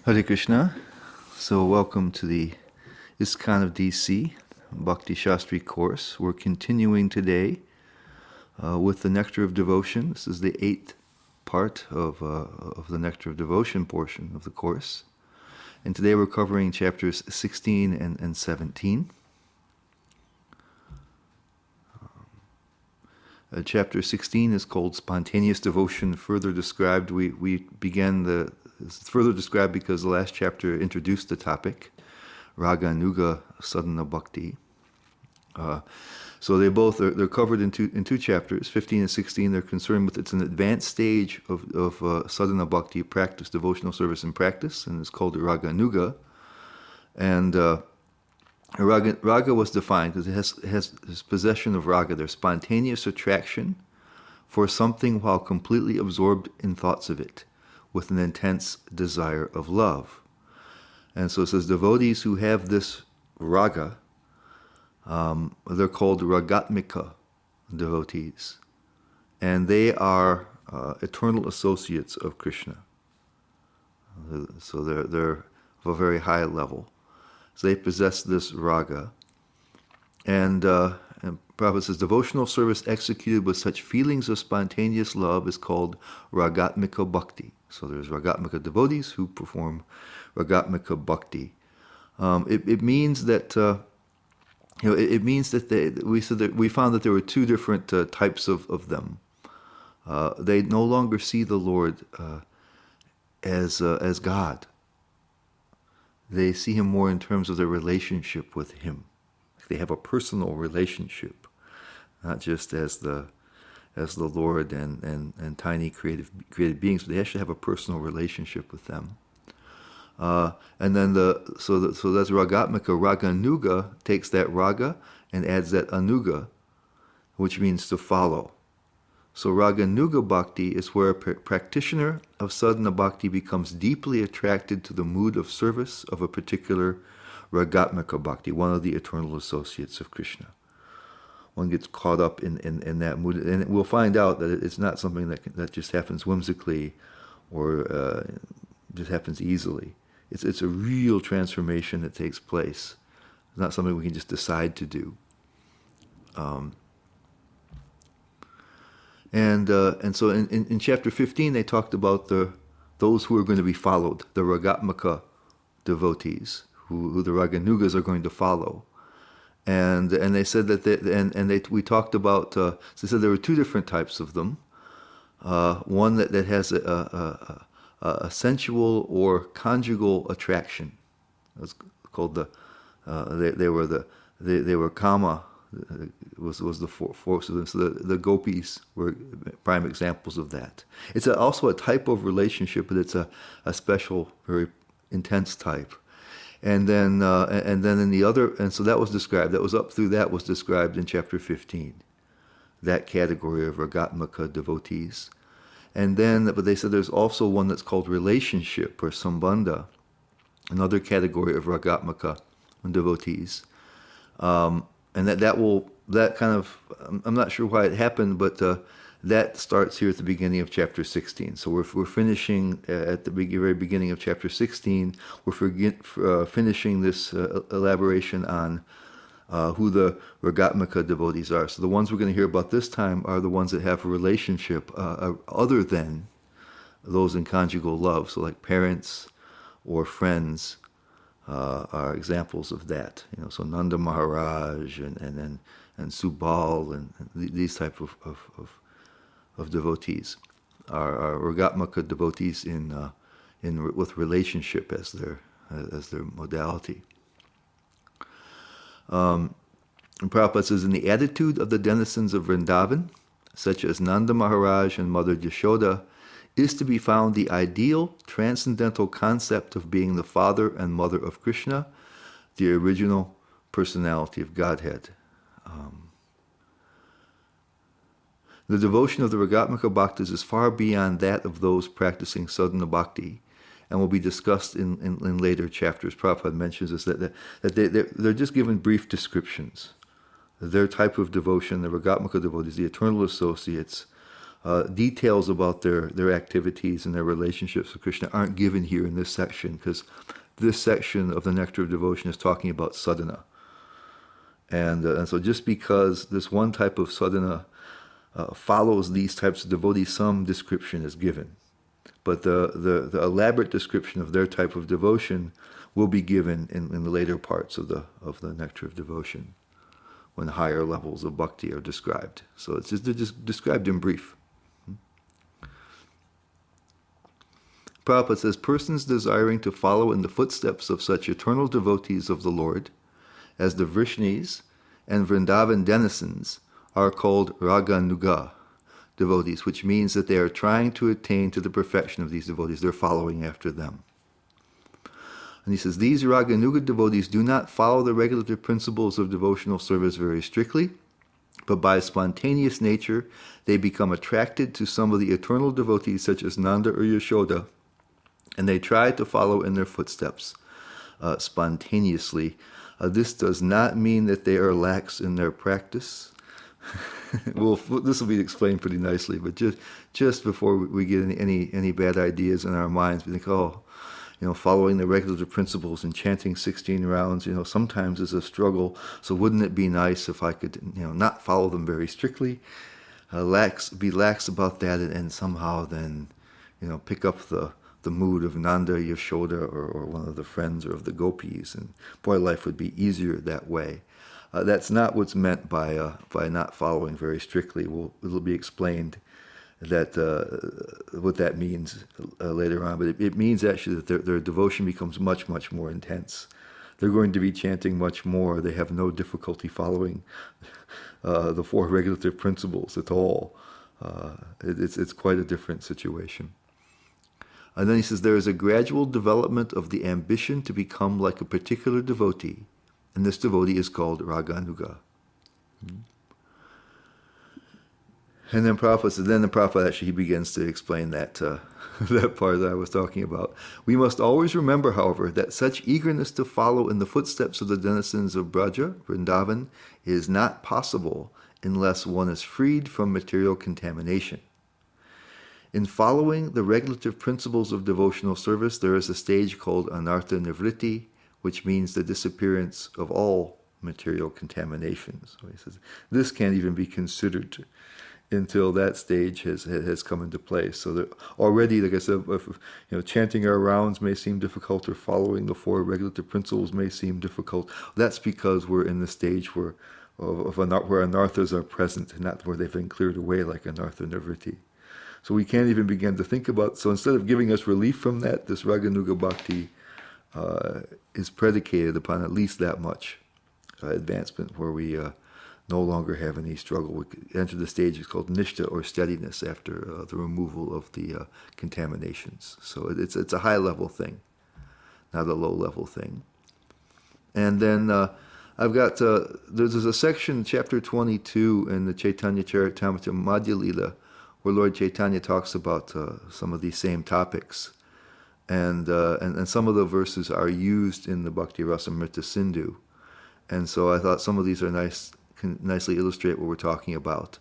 Hare Krishna. So welcome to the ISKCON of DC Bhakti Shastri course. We're continuing today with the Nectar of Devotion. This is the 8th part of the Nectar of Devotion portion of the course. And today we're covering chapters 16 and 17. Chapter 16 is called Spontaneous Devotion Further Described. It's further described because the last chapter introduced the topic, Raga Nuga Sadhana Bhakti. So they're covered in two chapters, 15 and 16. They're concerned with it's an advanced stage of sadhana bhakti practice, devotional service and practice, and it's called Raga Nuga. And raga was defined because it has this possession of raga, their spontaneous attraction for something while completely absorbed in thoughts of it, with an intense desire of love. And so it says devotees who have this raga, they're called ragatmika devotees, and they are eternal associates of Krishna. So they're of a very high level. So they possess this raga. And Prabhupada says, devotional service executed with such feelings of spontaneous love is called ragatmika bhakti. So there's ragatmika devotees who perform ragatmika bhakti. It means that we found that there were two different types of them. They no longer see the Lord as God. They see him more in terms of their relationship with him. They have a personal relationship, not just as the Lord and tiny created beings, but they actually have a personal relationship with them. And then so that's ragatmika. Raganuga takes that raga and adds that anuga, which means to follow. So Raganuga bhakti is where a practitioner of sadhana bhakti becomes deeply attracted to the mood of service of a particular ragatmika bhakti, one of the eternal associates of Krishna. One gets caught up in that mood, and we'll find out that it's not something that just happens whimsically or just happens easily. It's a real transformation that takes place. It's not something we can just decide to do. And so in chapter 15 they talked about those who are going to be followed, the ragatmika devotees, who the raganugas are going to follow. And they said that we talked about, so they said there were two different types of them. One that has a sensual or conjugal attraction. It was called they were kama. Was the force of them. So the gopis were prime examples of that. It's also a type of relationship, but it's a special, very intense type. And then in the other, and so that was described. That was up through that was described in chapter 15. That category of ragatmika devotees. And then, but they said there's also one that's called relationship or sambandha, another category of ragatmika devotees. And that kind of, I'm not sure why it happened, but that starts here at the beginning of chapter 16. So we're finishing at the very beginning of chapter 16. We're finishing this elaboration on who the ragatmika devotees are. So the ones we're going to hear about this time are the ones that have a relationship other than those in conjugal love. So like parents or friends are examples of that. So Nanda Maharaj and Subal and these type of devotees are ragatmika devotees with relationship as their modality. And Prabhupada says, in the attitude of the denizens of Vrindavan, such as Nanda Maharaj and Mother Yashoda, is to be found the ideal transcendental concept of being the father and mother of Krishna, the original personality of Godhead. The devotion of the ragatmika bhaktas is far beyond that of those practicing sadhana bhakti, and will be discussed in later chapters. Prabhupada mentions this, that they're just given brief descriptions. Their type of devotion, the ragatmika devotees, the eternal associates, Details about their activities and their relationships with Krishna aren't given here in this section, because this section of the Nectar of Devotion is talking about sadhana. And so just because this one type of sadhana follows these types of devotees, some description is given. But the elaborate description of their type of devotion will be given in the later parts of the Nectar of Devotion, when higher levels of bhakti are described. So they're just described in brief. Prabhupada says, persons desiring to follow in the footsteps of such eternal devotees of the Lord as the Vrishnis and Vrindavan denizens are called Raganuga devotees, which means that they are trying to attain to the perfection of these devotees. They're following after them. And he says, these Raganuga devotees do not follow the regulative principles of devotional service very strictly, but by spontaneous nature they become attracted to some of the eternal devotees such as Nanda or Yashoda, and they try to follow in their footsteps spontaneously. This does not mean that they are lax in their practice. Well, this will be explained pretty nicely, but just before we get any bad ideas in our minds, we think, following the regulative principles and chanting 16 rounds, sometimes is a struggle. So wouldn't it be nice if I could, not follow them very strictly, be lax about that, and somehow then, pick up the mood of Nanda, Yashoda, or one of the friends, or of the gopis, and boy, life would be easier that way. That's not what's meant by not following very strictly. It'll be explained that what that means later on, but it means actually that their devotion becomes much, much more intense. They're going to be chanting much more. They have no difficulty following the four regulative principles at all. It's quite a different situation. And then he says, there is a gradual development of the ambition to become like a particular devotee, and this devotee is called Raganuga. And then the Prabhupada actually he begins to explain that that part that I was talking about. We must always remember, however, that such eagerness to follow in the footsteps of the denizens of Braja, Vrindavan, is not possible unless one is freed from material contamination. In following the regulative principles of devotional service, there is a stage called anartha nivritti, which means the disappearance of all material contaminations. So he says this can't even be considered until that stage has come into place. So that already, like I said, chanting our rounds may seem difficult, or following the four regulative principles may seem difficult. That's because we're in the stage where anarthas are present, not where they've been cleared away like anartha nivritti. So we can't even begin to think about. So instead of giving us relief from that, this Raganuga Bhakti is predicated upon at least that much advancement, where we no longer have any struggle. We enter the stage called nishta, or steadiness, after the removal of the contaminations. So it's a high level thing, not a low level thing. And then I've got there's a section, chapter 22 in the Chaitanya Charitamrita Madhya Lila, where Lord Chaitanya talks about some of these same topics, and some of the verses are used in the Bhakti Rasamrita Sindhu, and so I thought some of these are can nicely illustrate what we're talking about.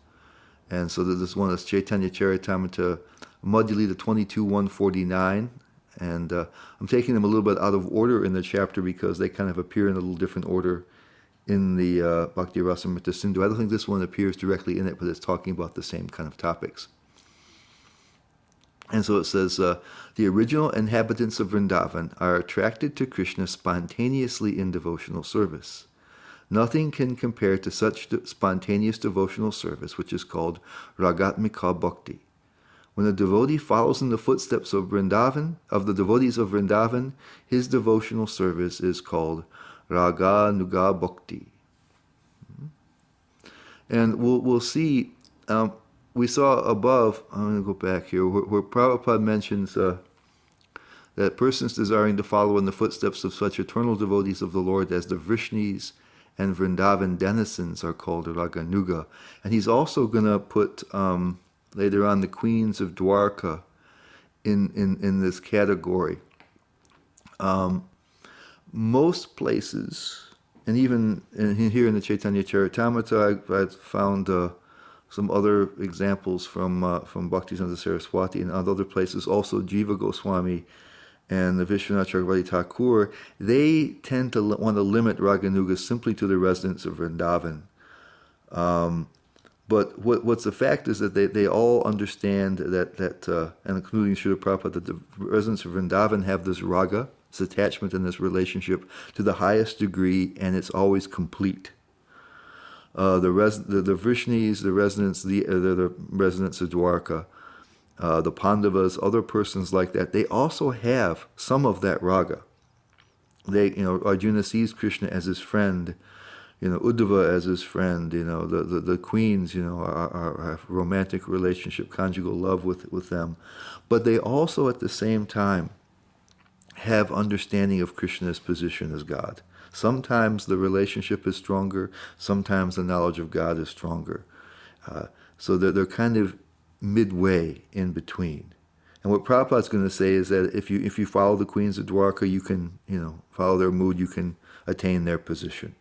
And so this one is Chaitanya Charitamrita Madhya Lila 22:149, and I'm taking them a little bit out of order in the chapter because they kind of appear in a little different order in the Bhakti Rasamrita Sindhu. I don't think this one appears directly in it, but it's talking about the same kind of topics. And so it says, the original inhabitants of Vrindavan are attracted to Krishna spontaneously in devotional service. Nothing can compare to such spontaneous devotional service, which is called Ragatmika Bhakti. When a devotee follows in the footsteps of the devotees of Vrindavan, his devotional service is called Raganuga Bhakti. And we'll see, we saw above, I'm going to go back here, where Prabhupada mentions that persons desiring to follow in the footsteps of such eternal devotees of the Lord as the Vrishnis and Vrindavan denizens are called Raganuga. And he's also going to put later on the queens of Dwarka in this category. Most places, and even here in the Chaitanya Charitamrita, I found some other examples from Bhaktisiddhanta Saraswati and other places, also Jiva Goswami and the Vishwanath Chakravarti Thakur, they tend to want to limit Raganuga simply to the residents of Vrindavan. But what's the fact is that they all understand that and including Srila Prabhupada, that the residents of Vrindavan have this raga, this attachment and this relationship to the highest degree, and it's always complete. The Vrishnis, the residents of Dwarka, the Pandavas, other persons like that, they also have some of that raga. Arjuna sees Krishna as his friend, Uddhava as his friend, the queens, have romantic relationship, conjugal love with them. But they also at the same time have understanding of Krishna's position as God. Sometimes the relationship is stronger, sometimes the knowledge of God is stronger. So they're kind of midway in between. And what Prabhupada's going to say is that if you follow the queens of Dwarka, you can, follow their mood, you can attain their position.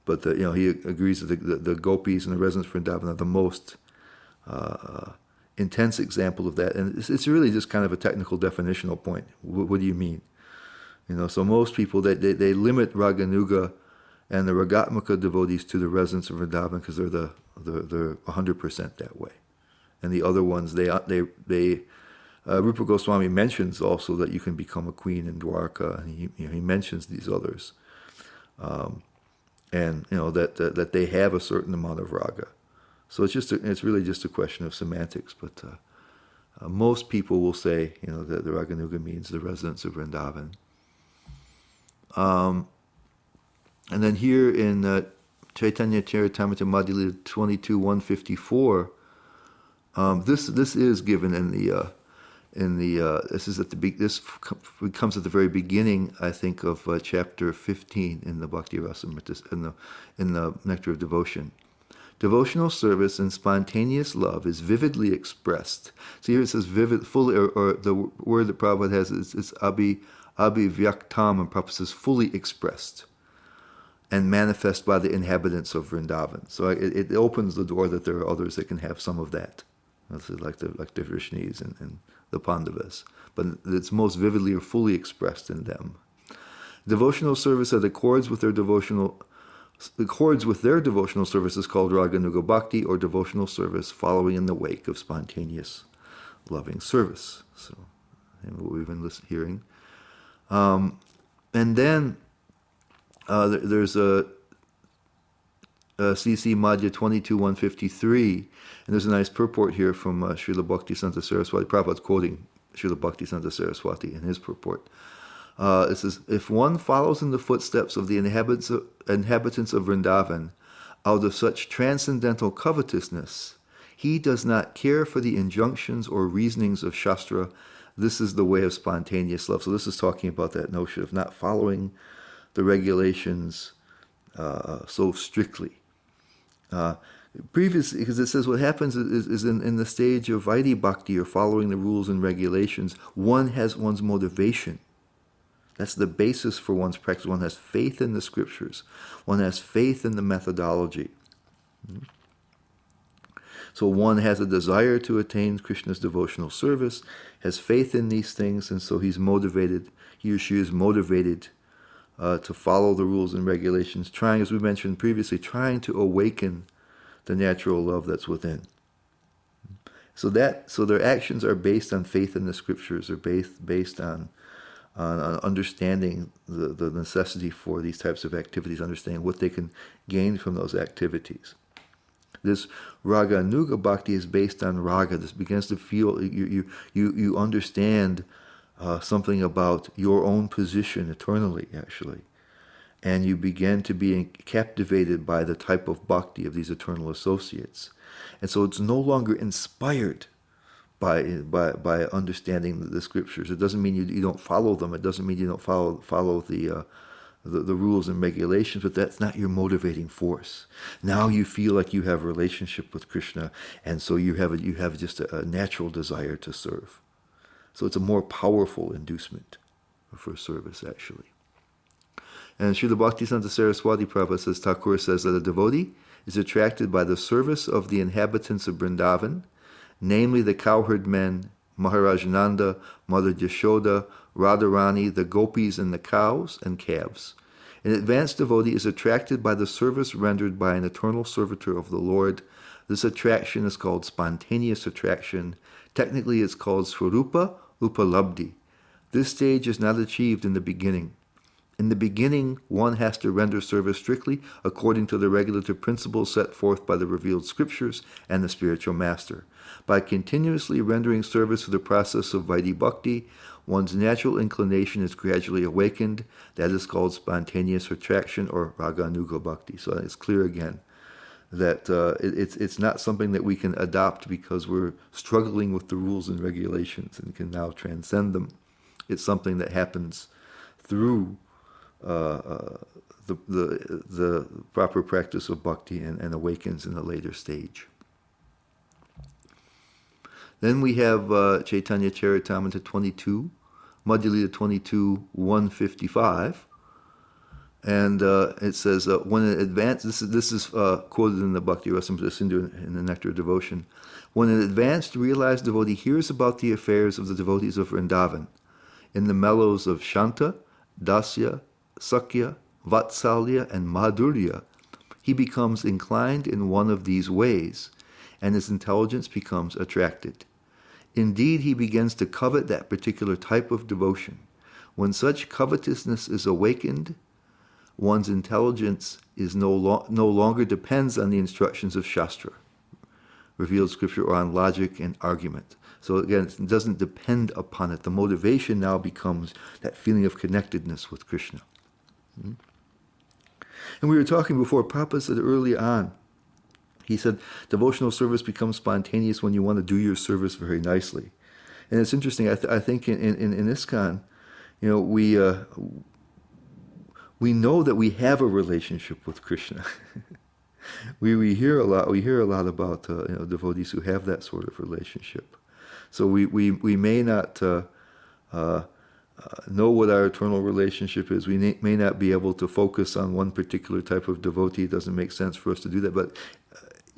But he agrees that the gopis and the residents of Vrindavan are the most intense example of that. And it's really just kind of a technical definitional point. What do you mean? So most people, they limit Raganuga and the Ragatmaka devotees to the residents of Vrindavan because they're 100% that way. And the other ones, Rupa Goswami mentions also that you can become a queen in Dwarka, and he mentions these others, and that they have a certain amount of raga. So it's really just a question of semantics. But most people will say that the Raganuga means the residents of Vrindavan. And then here in Chaitanya Charitamrita Madhya 22:154, this is given this comes at the very beginning, I think, of chapter 15 in the Bhakti Rasamrita, in the Nectar of Devotion. Devotional service and spontaneous love is vividly expressed. So here it says vivid, fully, or the word that Prabhupada has is abhivyaktam, and Prabhupada says fully expressed and manifest by the inhabitants of Vrindavan. So it opens the door that there are others that can have some of that. That's like the Vrishnis and the Pandavas. But it's most vividly or fully expressed in them. Devotional service that accords with their devotional service is called Raganuga Bhakti, or devotional service following in the wake of spontaneous loving service. So, what we've been hearing. And then there's a CC Madhya 22:153, and there's a nice purport here from Srila Bhaktisiddhanta Saraswati. Prabhupada's quoting Srila Bhaktisiddhanta Saraswati in his purport. It says, if one follows in the footsteps of the inhabitants of Vrindavan out of such transcendental covetousness, he does not care for the injunctions or reasonings of Shastra. This is the way of spontaneous love. So this is talking about that notion of not following the regulations so strictly. Previously, because it says what happens is in the stage of Vaidhi Bhakti, or following the rules and regulations, one has one's motivation. That's the basis for one's practice. One has faith in the scriptures. One has faith in the methodology. So one has a desire to attain Krishna's devotional service, has faith in these things, and so he or she is motivated to follow the rules and regulations, trying, as we mentioned previously, trying to awaken the natural love that's within. So their actions are based on faith in the scriptures, are based on understanding the necessity for these types of activities, understanding what they can gain from those activities. This Raga Nuga Bhakti is based on raga. This begins to feel, you understand something about your own position eternally, actually. And you begin to be captivated by the type of bhakti of these eternal associates. And so it's no longer inspired by understanding the scriptures. It doesn't mean you don't follow them. It doesn't mean you don't follow the rules and regulations, but that's not your motivating force. Now you feel like you have a relationship with Krishna, and so you have just a natural desire to serve. So it's a more powerful inducement for service, actually. And Srila Bhaktisiddhanta Saraswati Prabhupada says, Thakur says that a devotee is attracted by the service of the inhabitants of Vrindavan, namely the cowherd men, Maharaj Nanda, Mother Yashoda, Radharani, the gopis, and the cows and calves. An advanced devotee is attracted by the service rendered by an eternal servitor of the Lord. This attraction is called spontaneous attraction. Technically, it's called Swarupa Upalabdhi. This stage is not achieved in the beginning. In the beginning, one has to render service strictly according to the regulative principles set forth by the revealed scriptures and the spiritual master. By continuously rendering service through the process of Vaidhi Bhakti, one's natural inclination is gradually awakened. That is called spontaneous attraction or Raganuga Bhakti. So it's clear again that it's not something that we can adopt because we're struggling with the rules and regulations and can now transcend them. It's something that happens through the proper practice of bhakti and awakens in a later stage. Then we have Chaitanya Charitamrita 22, Madhya Lila 22, 155. And it says, when an advanced, this is quoted in the Bhakti Rasamrita Sindhu in the Nectar of Devotion. When an advanced realized devotee hears about the affairs of the devotees of Vrindavan, in the mellows of Shanta, Dasya, Sakya, Vatsalya, and Madhurya, he becomes inclined in one of these ways, and his intelligence becomes attracted. Indeed, he begins to covet that particular type of devotion. When such covetousness is awakened, one's intelligence is no longer depends on the instructions of Shastra, revealed scripture, or on logic and argument. So again, it doesn't depend upon it. The motivation now becomes that feeling of connectedness with Krishna. And we were talking before, Prabhupada said early on, he said, devotional service becomes spontaneous when you want to do your service very nicely. And it's interesting, I think in ISKCON, you know, we know that we have a relationship with Krishna. we hear a lot about devotees who have that sort of relationship. So we may not know what our eternal relationship is. We may not be able to focus on one particular type of devotee. It doesn't make sense for us to do that. But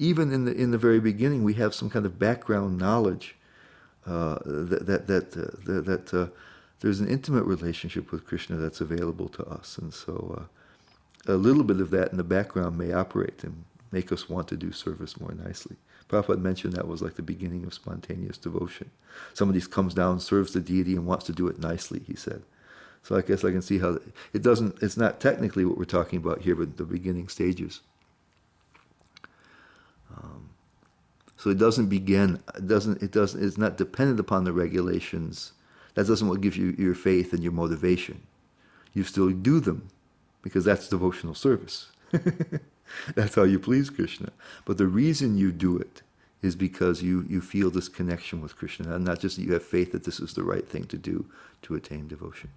even in the very beginning, we have some kind of background knowledge that there's an intimate relationship with Krishna that's available to us. And so a little bit of that in the background may operate and make us want to do service more nicely. Prabhupada mentioned that was like the beginning of spontaneous devotion. Somebody comes down, serves the deity, and wants to do it nicely, he said. So I guess I can see how it's not technically what we're talking about here, but the beginning stages. So it doesn't begin, it's not dependent upon the regulations. That doesn't what gives you your faith and your motivation. You still do them because that's devotional service. That's how you please Krishna. But the reason you do it is because you feel this connection with Krishna, and not just that you have faith that this is the right thing to do to attain devotion.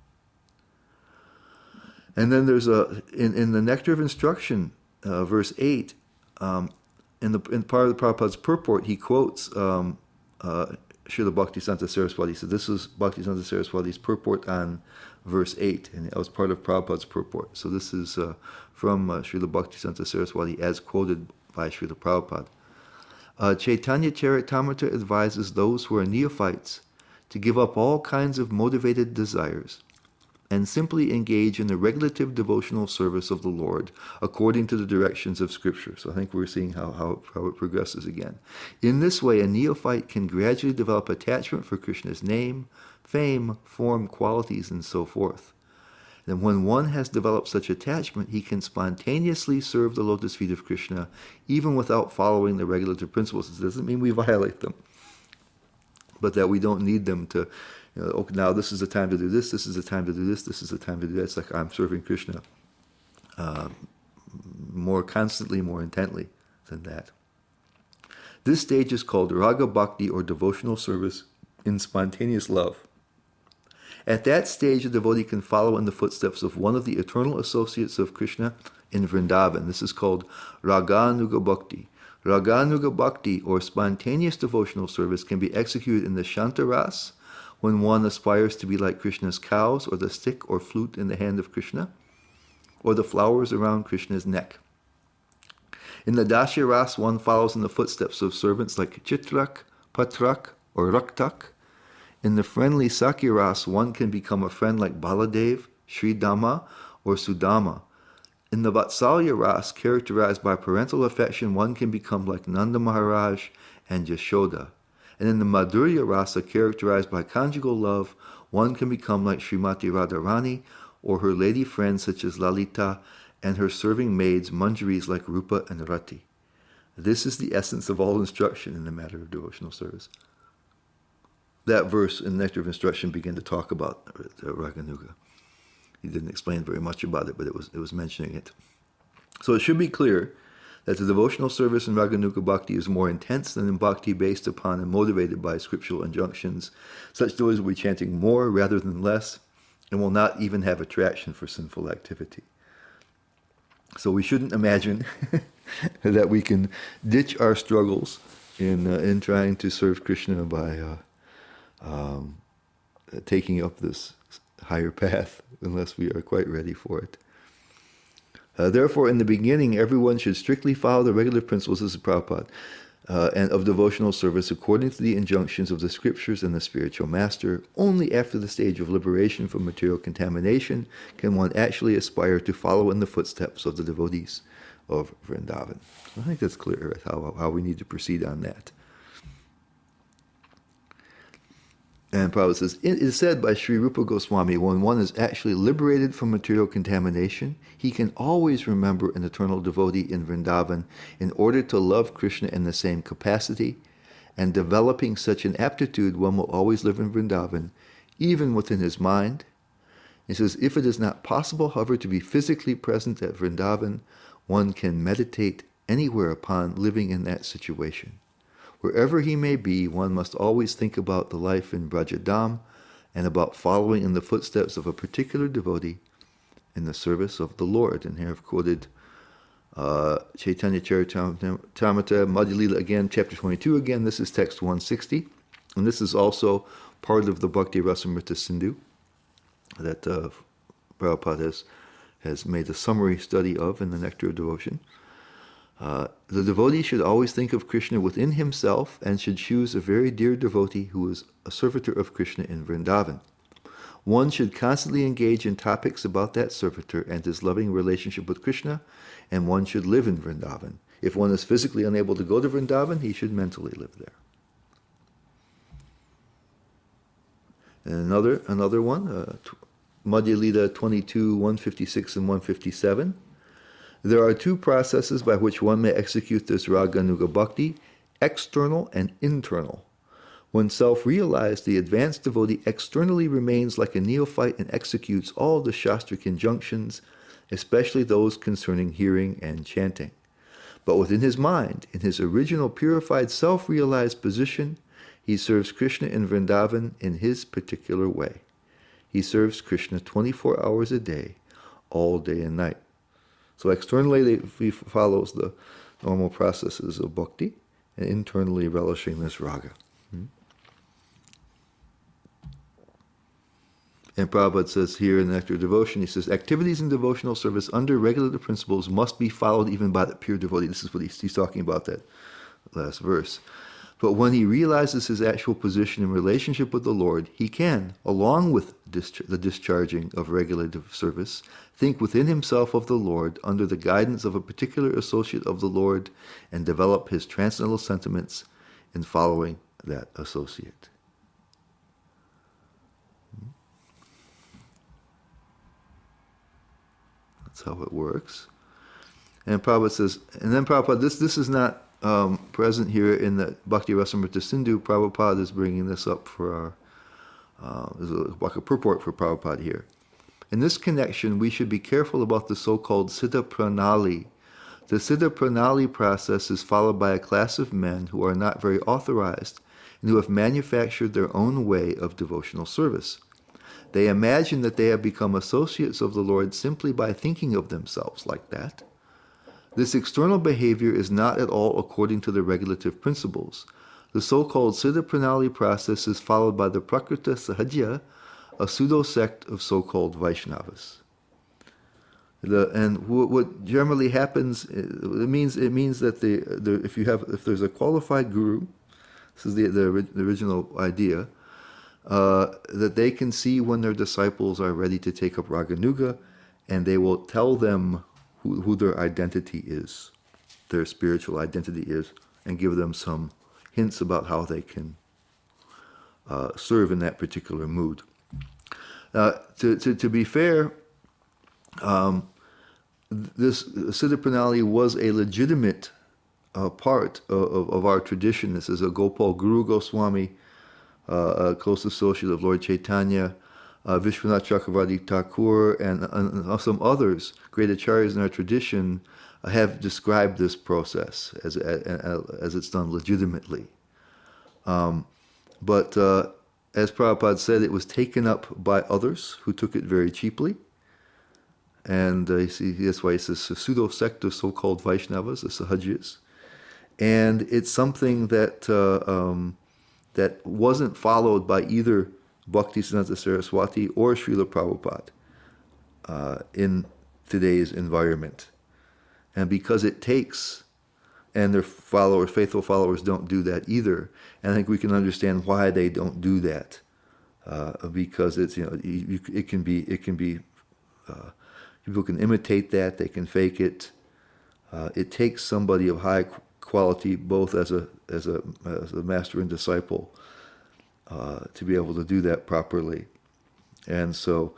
And then there's in the Nectar of Instruction, verse 8, in part of the Prabhupada's purport, he quotes Srila Bhaktisanta Saraswati. So this is Bhaktisanta Saraswati's purport on verse 8, and that was part of Prabhupada's purport. So this is from Srila Bhaktisanta Saraswati as quoted by Srila Prabhupada. Chaitanya Charitamrita advises those who are neophytes to give up all kinds of motivated desires and simply engage in the regulative devotional service of the Lord according to the directions of Scripture. So I think we're seeing how it progresses again. In this way, a neophyte can gradually develop attachment for Krishna's name, fame, form, qualities, and so forth. And when one has developed such attachment, he can spontaneously serve the lotus feet of Krishna, even without following the regulative principles. It doesn't mean we violate them, but that we don't need them to, okay, now this is the time to do this is the time to do this is the time to do that. It's like I'm serving Krishna more constantly, more intently than that. This stage is called Raga Bhakti, or devotional service in spontaneous love. At that stage, a devotee can follow in the footsteps of one of the eternal associates of Krishna in Vrindavan. This is called Raganuga Bhakti. Raganuga Bhakti, or spontaneous devotional service, can be executed in the Shantaras, when one aspires to be like Krishna's cows, or the stick or flute in the hand of Krishna, or the flowers around Krishna's neck. In the Dasya Ras, one follows in the footsteps of servants like Chitrak, Patrak, or Raktak. In the friendly Sakya Ras, one can become a friend like Baladev, Sridama, or Sudama. In the Vatsalya Ras, characterized by parental affection, one can become like Nanda Maharaj and Yashoda. And in the Madhurya Rasa, characterized by conjugal love, one can become like Srimati Radharani or her lady friends such as Lalita and her serving maids, Manjaris like Rupa and Rati. This is the essence of all instruction in the matter of devotional service. That verse in Nectar of Instruction began to talk about Raganuga. He didn't explain very much about it, but it was mentioning it. So it should be clear that the devotional service in Raganuga Bhakti is more intense than in Bhakti based upon and motivated by scriptural injunctions. Such devotees will be chanting more rather than less and will not even have attraction for sinful activity. So we shouldn't imagine that we can ditch our struggles in trying to serve Krishna by taking up this higher path unless we are quite ready for it. Therefore, in the beginning, everyone should strictly follow the regulative principles, this is Prabhupada, and of devotional service according to the injunctions of the scriptures and the spiritual master. Only after the stage of liberation from material contamination can one actually aspire to follow in the footsteps of the devotees of Vrindavan. I think that's clear how we need to proceed on that. And Prabhupada says, it is said by Sri Rupa Goswami, when one is actually liberated from material contamination, he can always remember an eternal devotee in Vrindavan in order to love Krishna in the same capacity, and developing such an aptitude, one will always live in Vrindavan, even within his mind. He says, if it is not possible, however, to be physically present at Vrindavan, one can meditate anywhere upon living in that situation. Wherever he may be, one must always think about the life in Brajadam and about following in the footsteps of a particular devotee in the service of the Lord. And here I've quoted Chaitanya Charitamrita, Madhya Lila again, chapter 22 again. This is text 160. And this is also part of the Bhakti Rasamrita Sindhu that Prabhupada has made a summary study of in the Nectar of Devotion. The devotee should always think of Krishna within himself and should choose a very dear devotee who is a servitor of Krishna in Vrindavan. One should constantly engage in topics about that servitor and his loving relationship with Krishna, and one should live in Vrindavan. If one is physically unable to go to Vrindavan, he should mentally live there. And another one, Madhya Lila 22, 156 and 157. There are two processes by which one may execute this Raganuga Bhakti, external and internal. When self-realized, the advanced devotee externally remains like a neophyte and executes all the Shastric injunctions, especially those concerning hearing and chanting. But within his mind, in his original purified self-realized position, he serves Krishna in Vrindavan in his particular way. He serves Krishna 24 hours a day, all day and night. So externally, he follows the normal processes of bhakti, and internally relishing this raga. And Prabhupada says here in the Nectar of Devotion, he says, activities in devotional service under regulative principles must be followed even by the pure devotee. This is what he's talking about, that last verse. But when he realizes his actual position in relationship with the Lord, he can, along with the discharging of regulative service, think within himself of the Lord under the guidance of a particular associate of the Lord and develop his transcendental sentiments in following that associate. That's how it works. And Prabhupada says, and then Prabhupada, this is not present here in the Bhakti Rasamrita Sindhu. Prabhupada is bringing this up for our, there's like a purport for Prabhupada here. In this connection, we should be careful about the so-called Siddha Pranali. The Siddha Pranali process is followed by a class of men who are not very authorized and who have manufactured their own way of devotional service. They imagine that they have become associates of the Lord simply by thinking of themselves like that. This external behavior is not at all according to the regulative principles. The so-called Siddha Pranali process is followed by the Prakrita Sahajya, a pseudo-sect of so-called Vaishnavas. What generally happens, it means that if there's a qualified guru, this is the original idea, that they can see when their disciples are ready to take up Raganuga, and they will tell them who their identity is, their spiritual identity is, and give them some hints about how they can serve in that particular mood. To be fair, this Siddha Pranali was a legitimate part of our tradition. This is a Gopal Guru Goswami, a close associate of Lord Chaitanya, Vishwanath Chakravarti Thakur, and some others, great acharyas in our tradition, have described this process as it's done legitimately. But as Prabhupada said, it was taken up by others who took it very cheaply. And that's why he says a pseudo-sect of so-called Vaishnavas, the Sahajis. And it's something that that wasn't followed by either Bhaktisiddhanta Saraswati or Srila Prabhupada in today's environment. And because it takes, and their followers, faithful followers, don't do that either. And I think we can understand why they don't do that, because it's it can be people can imitate that, they can fake it. It takes somebody of high quality, both as a master and disciple, to be able to do that properly. And so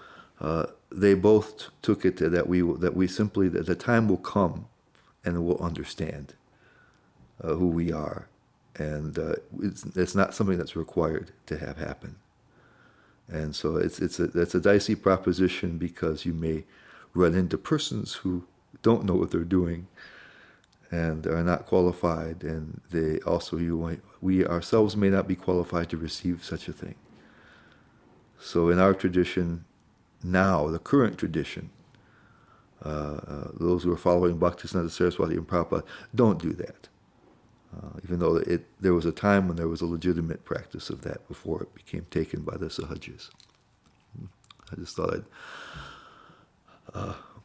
they both took it that the time will come, and we'll understand who we are, and it's not something that's required to have happen. And so that's a dicey proposition, because you may run into persons who don't know what they're doing and are not qualified, and we ourselves may not be qualified to receive such a thing. So in our tradition now, the current tradition, those who are following Bhaktisiddhanta Saraswati and Prabhupada don't do that, even though there was a time when there was a legitimate practice of that before it became taken by the Sahajis. I just thought I'd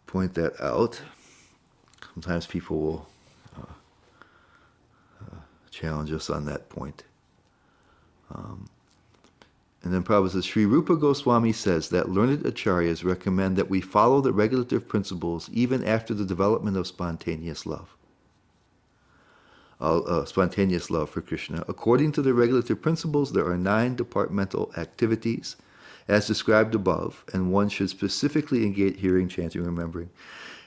point that out. Sometimes people will challenge us on that point. And then Prabhupada says, Sri Rupa Goswami says that learned acharyas recommend that we follow the regulative principles even after the development of spontaneous love. Spontaneous love for Krishna. According to the regulative principles, there are 9 departmental activities as described above, and one should specifically engage hearing, chanting, remembering,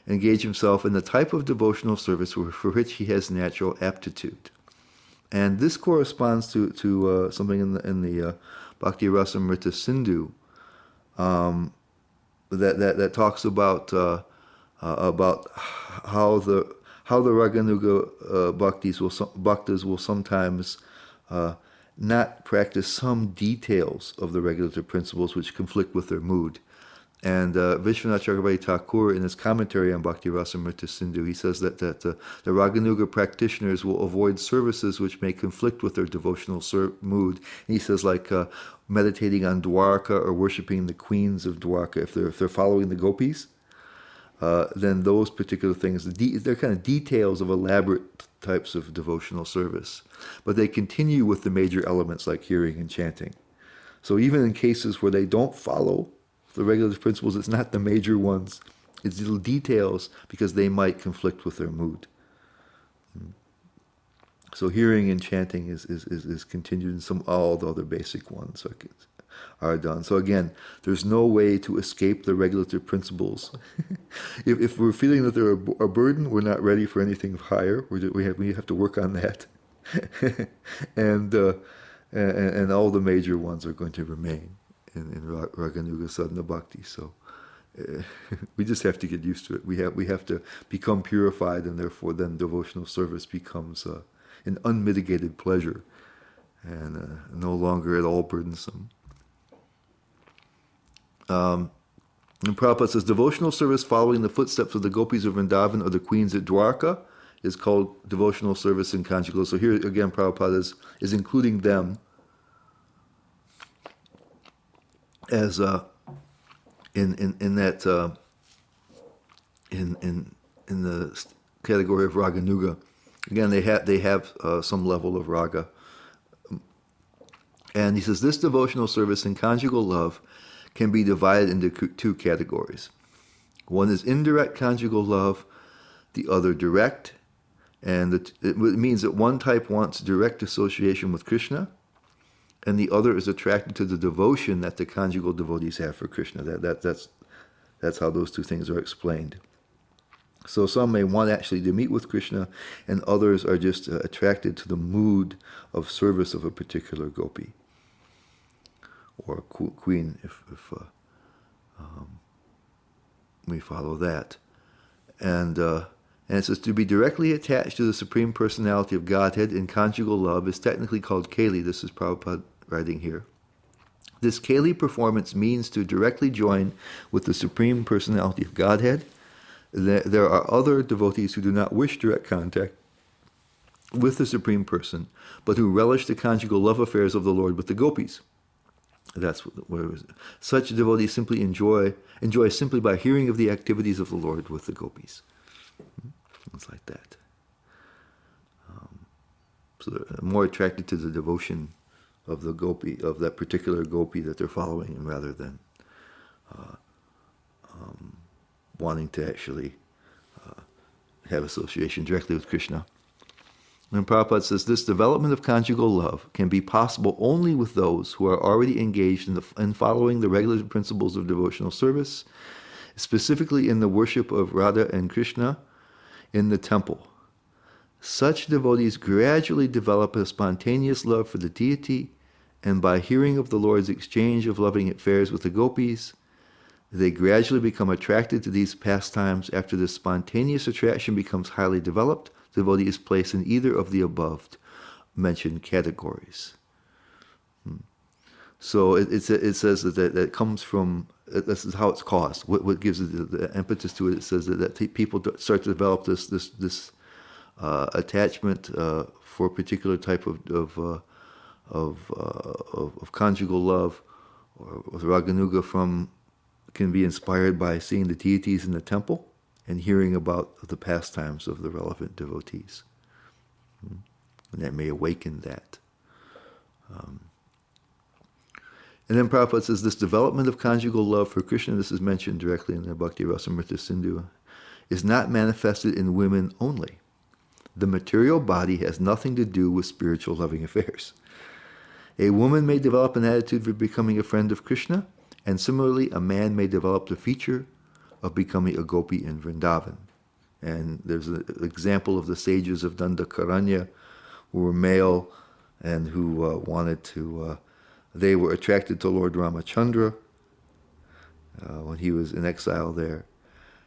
engage himself in the type of devotional service for which he has natural aptitude. And this corresponds to something in the Bhakti Rasamrita Sindhu that talks about how the Raganuga bhaktas will sometimes not practice some details of the regulative principles which conflict with their mood. And Vishwanath Chakravarti Thakur, in his commentary on Bhakti Rasamrita Sindhu, he says that the Raganuga practitioners will avoid services which may conflict with their devotional mood. And he says, like meditating on Dwarka or worshipping the queens of Dwarka, if they're following the gopis, then those particular things, they're kind of details of elaborate types of devotional service. But they continue with the major elements like hearing and chanting. So even in cases where they don't follow the regulative principles, it's not the major ones. It's little details, because they might conflict with their mood. So hearing and chanting is continued, and all the other basic ones are done. So again, there's no way to escape the regulative principles. If we're feeling that they're a burden, we're not ready for anything higher. We have to work on that, and all the major ones are going to remain in Raganuga Sadhana Bhakti. So we just have to get used to it. We have to become purified, and therefore then devotional service becomes an unmitigated pleasure, and no longer at all burdensome. And Prabhupada says, devotional service following the footsteps of the gopis of Vrindavan or the queens at Dwarka is called devotional service in conjugal. So here again, Prabhupada is including them as in that in the category of Raganuga. Again, they have some level of raga. And he says this devotional service and conjugal love can be divided into two categories. One is indirect conjugal love, the other direct. And it means that one type wants direct association with Krishna, and the other is attracted to the devotion that the conjugal devotees have for Krishna. That's how those two things are explained. So some may want actually to meet with Krishna, and others are just attracted to the mood of service of a particular gopi or queen, if we follow that. And it says to be directly attached to the Supreme Personality of Godhead in conjugal love is technically called Keli. This is Prabhupada writing here. This Keli performance means to directly join with the Supreme Personality of Godhead. There are other devotees who do not wish direct contact with the Supreme Person, but who relish the conjugal love affairs of the Lord with the gopis. That's what it was. Such devotees simply enjoy simply by hearing of the activities of the Lord with the gopis. Things like that. So they're more attracted to the devotion of the gopi, of that particular gopi that they're following, rather than wanting to actually have association directly with Krishna. And Prabhupada says this development of conjugal love can be possible only with those who are already engaged in following the regular principles of devotional service, specifically in the worship of Radha and Krishna in the temple. Such devotees gradually develop a spontaneous love for the deity, and by hearing of the Lord's exchange of loving affairs with the gopis, they gradually become attracted to these pastimes. After this spontaneous attraction becomes highly developed, the devotee is placed in either of the above mentioned categories. So it says that comes from, this is how it's caused. What gives the impetus to it? It says that people start to develop this attachment for a particular type of conjugal love, or with Raganuga can be inspired by seeing the deities in the temple and hearing about the pastimes of the relevant devotees. And that may awaken that. And then Prabhupada says this development of conjugal love for Krishna, this is mentioned directly in the Bhakti Rasamrita Sindhu, is not manifested in women only. The material body has nothing to do with spiritual loving affairs. A woman may develop an attitude for becoming a friend of Krishna, and similarly, a man may develop the feature of becoming a gopi in Vrindavan. And there's an example of the sages of Dandakaranya, who were male and who wanted to, they were attracted to Lord Ramachandra when he was in exile there.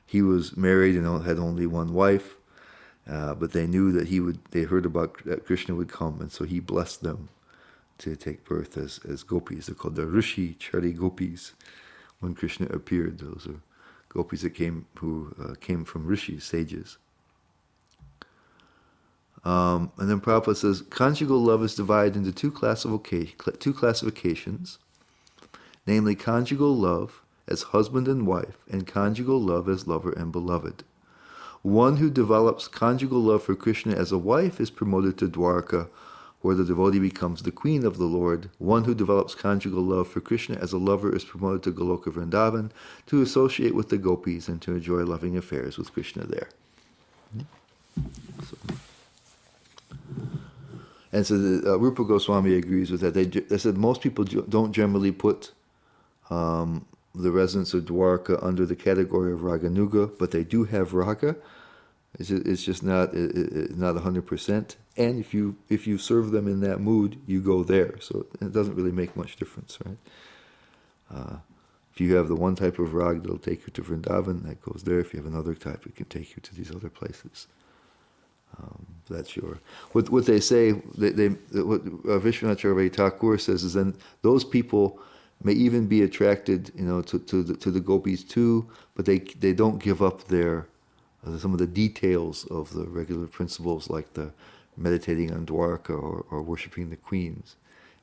He was married and had only one wife, but they knew that they heard about that Krishna would come, and so he blessed them to take birth as gopis. They're called the Rishi Chari gopis. When Krishna appeared, those are gopis that came from rishis, sages. And then Prabhupada says, conjugal love is divided into two classifications, namely conjugal love as husband and wife, and conjugal love as lover and beloved. One who develops conjugal love for Krishna as a wife is promoted to Dwarka, where the devotee becomes the queen of the Lord. One who develops conjugal love for Krishna as a lover is promoted to Goloka Vrindavan, to associate with the gopis and to enjoy loving affairs with Krishna there. So Rupa Goswami agrees with that. They said most people don't generally put the residents of Dwarka under the category of Raganuga, but they do have raga. It's just not 100%. And if you serve them in that mood, you go there. So it doesn't really make much difference, right? If you have the one type of rag, that'll take you to Vrindavan, that goes there. If you have another type, it can take you to these other places. That's what they say. What Vishwanath Chakravarti Thakur says is then those people may even be attracted, to the gopis too, but they don't give up some of the details of the regular principles, like the meditating on Dwarka or worshiping the queens,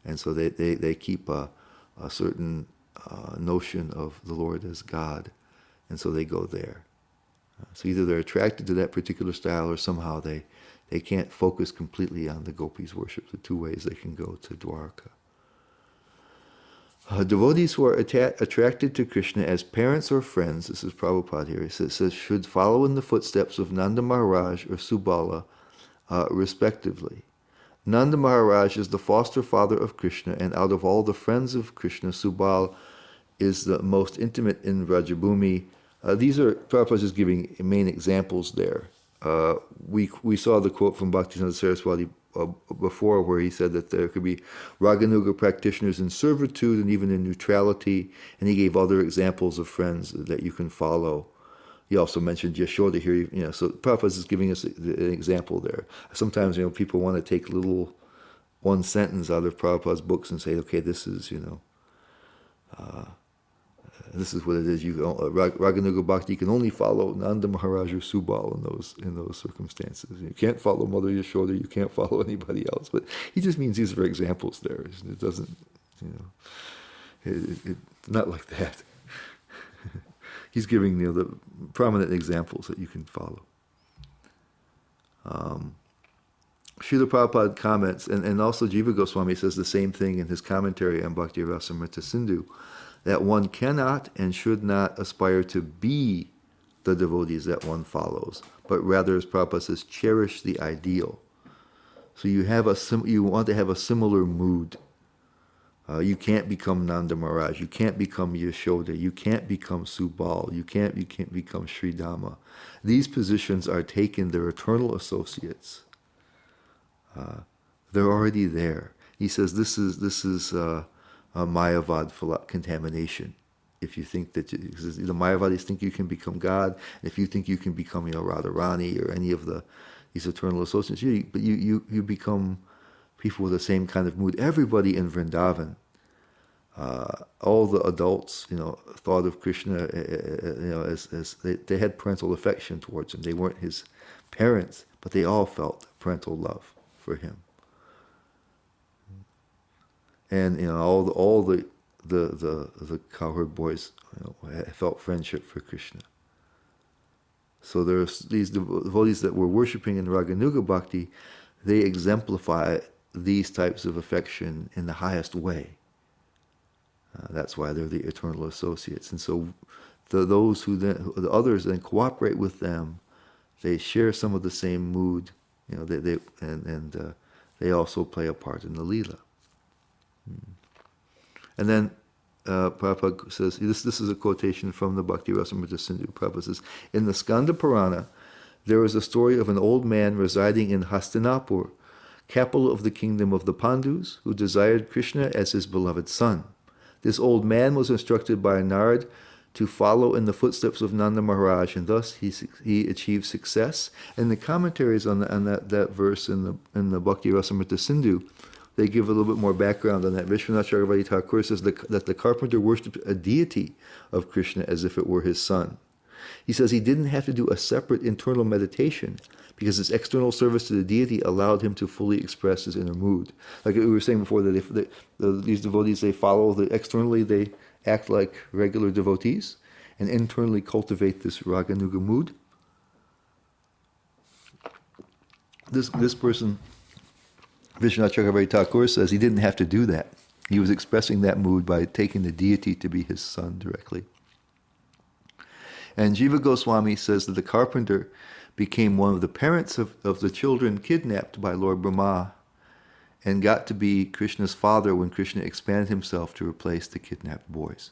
and so they keep a certain notion of the Lord as God, and so they go there. So either they're attracted to that particular style, or somehow they can't focus completely on the gopis' worship. The two ways they can go to Dwarka. Devotees who are attracted to Krishna as parents or friends, this is Prabhupada here, it says should follow in the footsteps of Nanda Maharaj or Subala, respectively. Nanda Maharaj is the foster father of Krishna, and out of all the friends of Krishna, Subal is the most intimate in Vrajabhumi. These are, Prabhupada is giving main examples there. We saw the quote from Bhaktivinoda Saraswati before, where he said that there could be Raganuga practitioners in servitude and even in neutrality, and he gave other examples of friends that you can follow. He also mentioned Yashoda here, so Prabhupada is giving us an example there. Sometimes, people want to take little one sentence out of Prabhupada's books and say, okay, this is, this is what it is. Raganuga Bhakti, you can only follow Nanda Maharaj or Subal in those circumstances. You can't follow Mother Yashoda, you can't follow anybody else. But he just means these are examples there. It doesn't, it's not like that. He's giving the prominent examples that you can follow. Srila Prabhupada comments, and also Jiva Goswami says the same thing in his commentary on Bhakti Rasamrita Sindhu, that one cannot and should not aspire to be the devotees that one follows, but rather, as Prabhupada says, cherish the ideal. So you want to have a similar mood. You can't become Nanda Maharaj. You can't become Yashoda. You can't become Subal. You can't become Sridhama. These positions are taken. They're eternal associates. They're already there. He says this is Mayavad contamination. If you think that the Mayavadis think you can become God, and if you think you can become Radharani or any of these eternal associates, but you become people with the same kind of mood. Everybody in Vrindavan, all the adults, thought of Krishna, as they had parental affection towards him. They weren't his parents, but they all felt parental love for him. And all the cowherd boys felt friendship for Krishna. So there's these devotees that were worshiping in Raganuga Bhakti. They exemplify these types of affection in the highest way. That's why they're the eternal associates. And so the others then cooperate with them. They share some of the same mood. They also play a part in the Leela. And then Prabhupada says, this is a quotation from the Bhakti Rasamrita Sindhu. Prabhupada says, in the Skanda Purana, there is a story of an old man residing in Hastinapur, capital of the kingdom of the Pandus, who desired Krishna as his beloved son. This old man was instructed by Narad to follow in the footsteps of Nanda Maharaj, and thus he achieved success. And the commentaries on that verse in the Bhakti Rasamrita Sindhu, they give a little bit more background on that. Vishwanath Chakravarti Thakur says that the carpenter worshipped a deity of Krishna as if it were his son. He says he didn't have to do a separate internal meditation because his external service to the deity allowed him to fully express his inner mood. Like we were saying before, that these devotees, they follow, externally they act like regular devotees and internally cultivate this Raganuga mood. This person, Vishwanath Chakravarti Thakur, says he didn't have to do that. He was expressing that mood by taking the deity to be his son directly. And Jiva Goswami says that the carpenter became one of the parents of the children kidnapped by Lord Brahma and got to be Krishna's father when Krishna expanded himself to replace the kidnapped boys.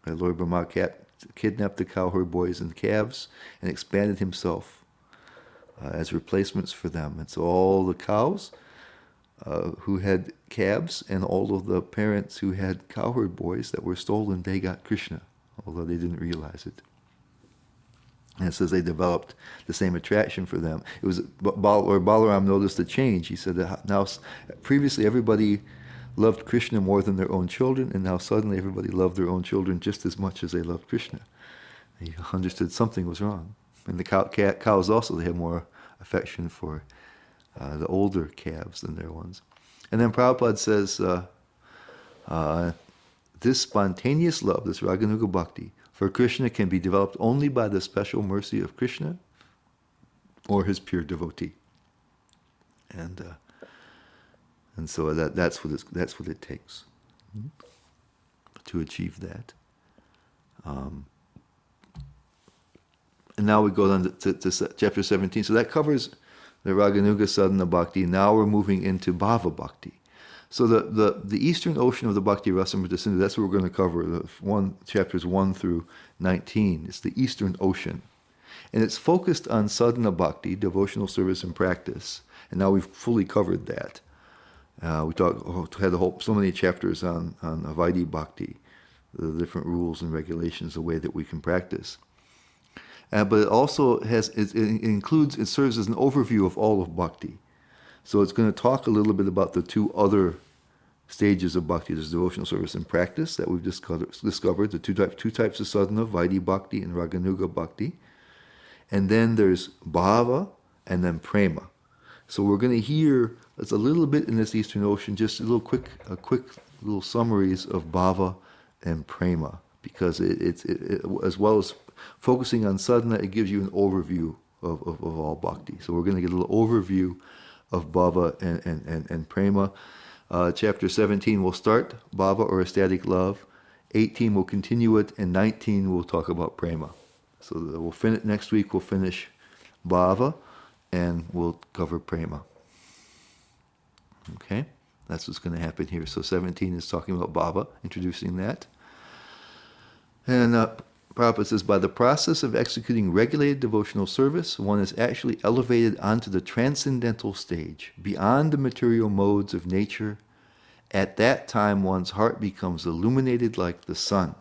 Lord Brahma kidnapped the cowherd boys and calves and expanded himself as replacements for them. And so all the cows who had calves and all of the parents who had cowherd boys that were stolen, they got Krishna, although they didn't realize it. And it says they developed the same attraction for them. It was Balaram noticed a change. He said that now previously everybody loved Krishna more than their own children, and now suddenly everybody loved their own children just as much as they loved Krishna. He understood something was wrong. And the cows also, they have more affection for the older calves than their ones. And then Prabhupada says, this spontaneous love, this Raganuga Bhakti, for Krishna can be developed only by the special mercy of Krishna or his pure devotee. And so that's what it takes to achieve that. And now we go on to chapter 17. So that covers the Raganuga Sadhana Bhakti. Now we're moving into Bhava Bhakti. So the eastern ocean of the Bhakti Rasamrita Sindhu, that's what we're going to cover, chapters 1 through 19. It's the eastern ocean. And it's focused on sadhana bhakti, devotional service and practice. And now we've fully covered that. We had so many chapters on Vaidhi Bhakti, the different rules and regulations, the way that we can practice. But it also it serves as an overview of all of bhakti. So it's going to talk a little bit about the two other stages of bhakti. There's devotional service and practice that we've discovered, the two types of sadhana, Vaidhi Bhakti and Raganuga Bhakti. And then there's bhava and then prema. So we're going to hear a little bit in this Eastern Ocean, just a quick little summaries of bhava and prema, because it as well as focusing on sadhana, it gives you an overview of all bhakti. So we're going to get a little overview of bhava and prema. Chapter 17 will start bhava or ecstatic love. 18 will continue it, and 19 will talk about prema. So next week we'll finish bhava, and we'll cover prema. Okay, that's what's going to happen here. So 17 is talking about bhava, introducing that. And Prabhupada says, by the process of executing regulated devotional service, one is actually elevated onto the transcendental stage, beyond the material modes of nature. At that time, one's heart becomes illuminated like the sun.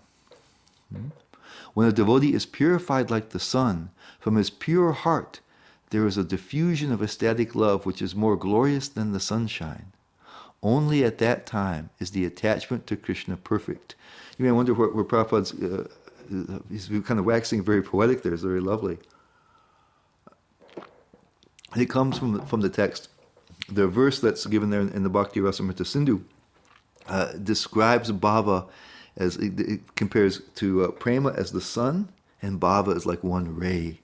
When a devotee is purified like the sun, from his pure heart, there is a diffusion of ecstatic love which is more glorious than the sunshine. Only at that time is the attachment to Krishna perfect. You may wonder where Prabhupada's, he's kind of waxing very poetic there. It's very lovely. And it comes from the text. The verse that's given there in the Bhakti Rasamrita Sindhu describes bhava as, it compares to prema as the sun, and bhava is like one ray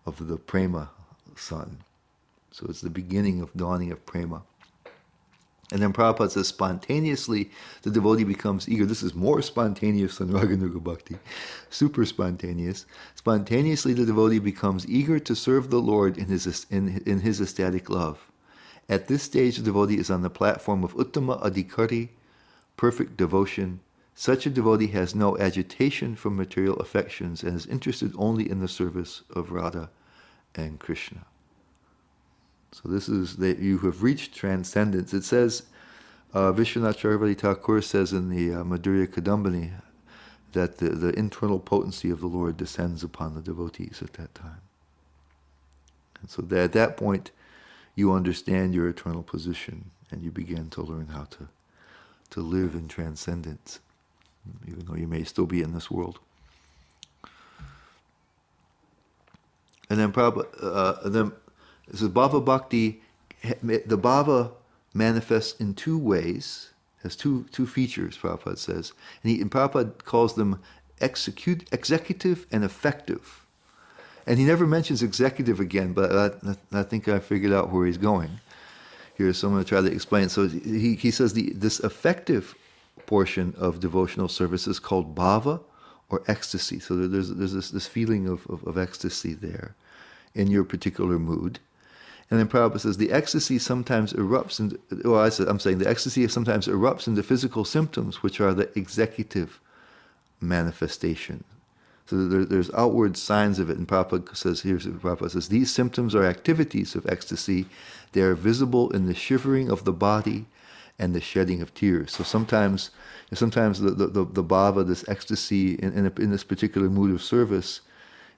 of the prema sun. So it's the beginning of dawning of prema. And then Prabhupada says, spontaneously the devotee becomes eager. This is more spontaneous than Raganuga Bhakti. Super spontaneous. Spontaneously the devotee becomes eager to serve the Lord in his ecstatic love. At this stage the devotee is on the platform of Uttama Adhikari, perfect devotion. Such a devotee has no agitation from material affections and is interested only in the service of Radha and Krishna. So this is that you have reached transcendence. It says, Vishwanath Chakravarti Thakur says in the Madhurya Kadambini that the internal potency of the Lord descends upon the devotees at that time. And so at that point, you understand your eternal position and you begin to learn how to live in transcendence, even though you may still be in this world. And then this is Bhava Bhakti. The Bhava manifests in two ways, has two features, Prabhupada says. And Prabhupada calls them executive and effective. And he never mentions executive again, but I think I figured out where he's going here, so I'm going to try to explain. So he says this effective portion of devotional service is called bhava, or ecstasy. So there's this feeling of ecstasy there in your particular mood. And then Prabhupada says the ecstasy sometimes erupts into, the ecstasy sometimes erupts into physical symptoms, which are the executive manifestation. So there's outward signs of it. And Prabhupada says, these symptoms are activities of ecstasy. They are visible in the shivering of the body and the shedding of tears. So sometimes the bhava, this ecstasy in this particular mood of service,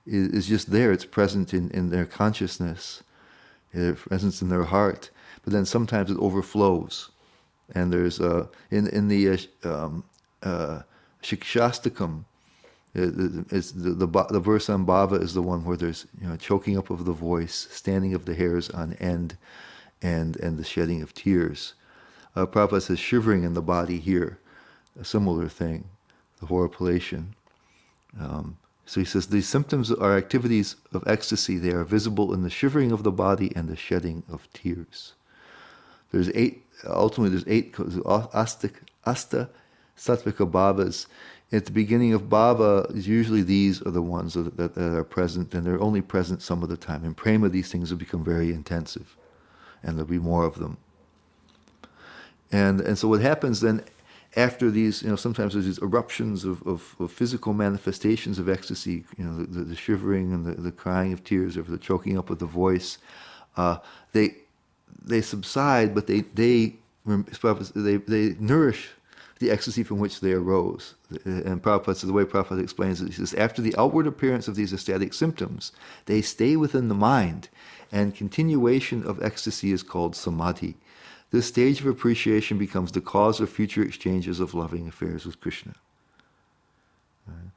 is just there. It's present in their consciousness, presence in their heart. But then sometimes it overflows. And there's in the Shikshastakam, the verse on bhava is the one where there's choking up of the voice, standing of the hairs on end, and the shedding of tears. Prabhupada says shivering in the body here, a similar thing, the horripilation. So he says, these symptoms are activities of ecstasy. They are visible in the shivering of the body and the shedding of tears. Ultimately there's eight asta sattvika bhavas. At the beginning of bhava, usually these are the ones that are present, and they're only present some of the time. In prema, these things will become very intensive, and there'll be more of them. And so what happens then, after these, sometimes there's these eruptions of physical manifestations of ecstasy, the shivering and the crying of tears, or the choking up of the voice. They subside, but they nourish the ecstasy from which they arose. And Prabhupada says, the way Prabhupada explains it, he says, after the outward appearance of these ecstatic symptoms, they stay within the mind, and continuation of ecstasy is called samadhi. This stage of appreciation becomes the cause of future exchanges of loving affairs with Krishna. Right.